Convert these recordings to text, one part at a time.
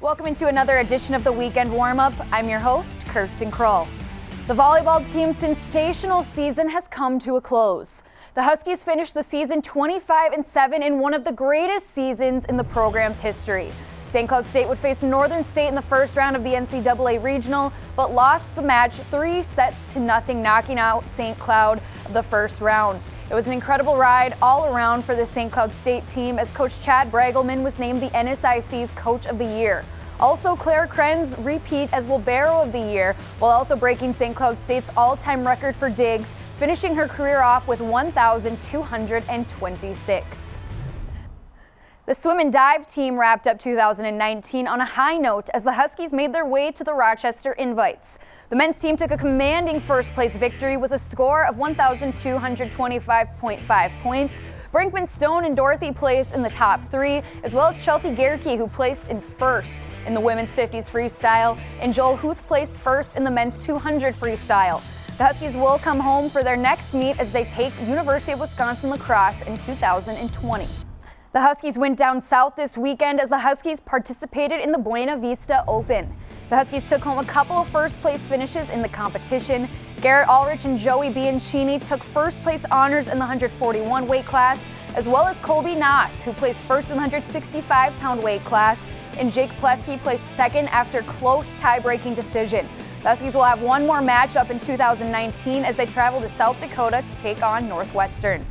Welcome into another edition of the Weekend Warmup. I'm your host, Kirsten Krull. The volleyball team's sensational season has come to a close. The Huskies finished the season 25-7 in one of the greatest seasons in the program's history. St. Cloud State would face Northern State in the first round of the NCAA Regional, but lost the match 3-0, knocking out St. Cloud of the first round. It was an incredible ride all around for the St. Cloud State team as Coach Chad Bragelman was named the NSIC's Coach of the Year. Also, Claire Krenz repeat as Libero of the Year, while also breaking St. Cloud State's all-time record for digs, finishing her career off with 1,226. The swim and dive team wrapped up 2019 on a high note as the Huskies made their way to the Rochester Invites. The men's team took a commanding first-place victory with a score of 1,225.5 points. Brinkman Stone and Dorothy placed in the top three, as well as Chelsea Gerke, who placed in first in the women's 50s freestyle, and Joel Huth placed first in the men's 200 freestyle. The Huskies will come home for their next meet as they take University of Wisconsin lacrosse in 2020. The Huskies went down south this weekend as the Huskies participated in the Buena Vista Open. The Huskies took home a couple of first-place finishes in the competition. Garrett Ulrich and Joey Bianchini took first-place honors in the 141 weight class, as well as Colby Nass, who placed first in the 165-pound weight class, and Jake Plesky placed second after close tie-breaking decision. The Huskies will have one more matchup in 2019 as they travel to South Dakota to take on Northwestern.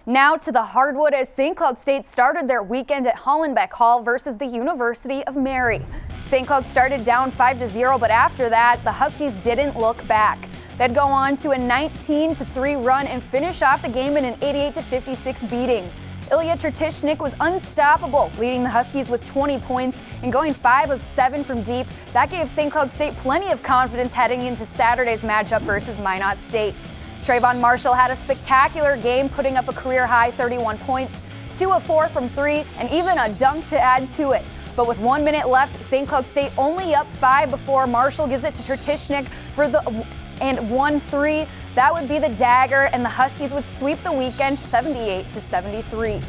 Now to the hardwood as St. Cloud State started their weekend at Hollenbeck Hall versus the University of Mary. St. Cloud started down 5-0, but after that, the Huskies didn't look back. They'd go on to a 19-3 run and finish off the game in an 88-56 beating. Ilya Tertishnik was unstoppable, leading the Huskies with 20 points and going 5 of 7 from deep. That gave St. Cloud State plenty of confidence heading into Saturday's matchup versus Minot State. Trayvon Marshall had a spectacular game, putting up a career-high 31 points, 2 of 4 from 3, and even a dunk to add to it. But with 1 minute left, St. Cloud State only up 5 before Marshall gives it to Tertishnik for the 1-3. That would be the dagger, and the Huskies would sweep the weekend 78-73.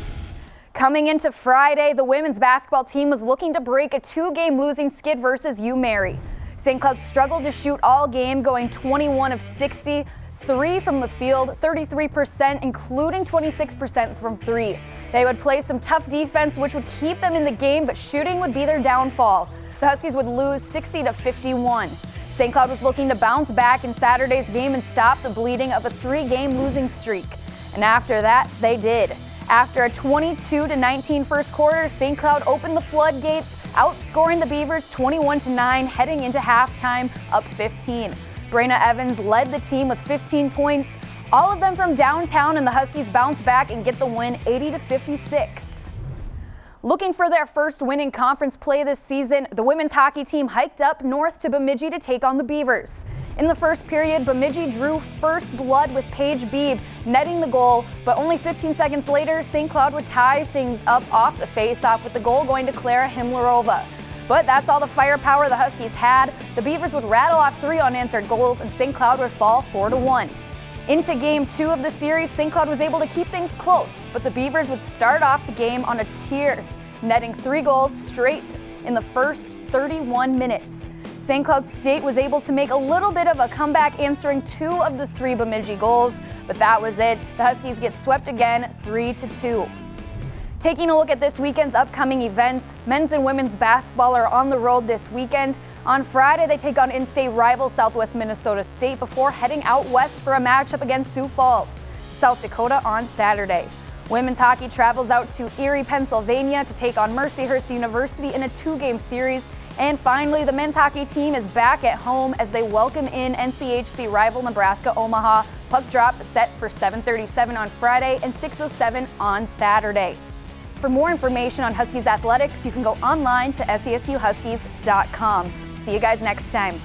Coming into Friday, the women's basketball team was looking to break a 2-game losing skid versus UMary. St. Cloud struggled to shoot all game, going 21 of 60. 3 from the field, 33%, including 26% from 3. They would play some tough defense, which would keep them in the game, but shooting would be their downfall. The Huskies would lose 60-51. St. Cloud was looking to bounce back in Saturday's game and stop the bleeding of a 3-game losing streak. And after that, they did. After a 22-19 first quarter, St. Cloud opened the floodgates, outscoring the Beavers 21-9, heading into halftime up 15. Brayna Evans led the team with 15 points, all of them from downtown, and the Huskies bounce back and get the win 80-56. Looking for their first win in conference play this season, the women's hockey team hiked up north to Bemidji to take on the Beavers. In the first period, Bemidji drew first blood with Paige Beebe netting the goal, but only 15 seconds later, St. Cloud would tie things up off the face-off with the goal going to Clara Himlerova. But that's all the firepower the Huskies had. The Beavers would rattle off 3 unanswered goals, and St. Cloud would fall 4-1. Into Game 2 of the series, St. Cloud was able to keep things close, but the Beavers would start off the game on a tear, netting 3 goals straight in the first 31 minutes. St. Cloud State was able to make a little bit of a comeback, answering 2 of the 3 Bemidji goals, but that was it. The Huskies get swept again, 3-2. Taking a look at this weekend's upcoming events, men's and women's basketball are on the road this weekend. On Friday, they take on in-state rival Southwest Minnesota State before heading out west for a matchup against Sioux Falls, South Dakota on Saturday. Women's hockey travels out to Erie, Pennsylvania to take on Mercyhurst University in a 2-game series. And finally, the men's hockey team is back at home as they welcome in NCHC rival Nebraska Omaha. Puck drop set for 7:37 on Friday and 6:07 on Saturday. For more information on Huskies athletics, you can go online to SCSUHuskies.com. See you guys next time.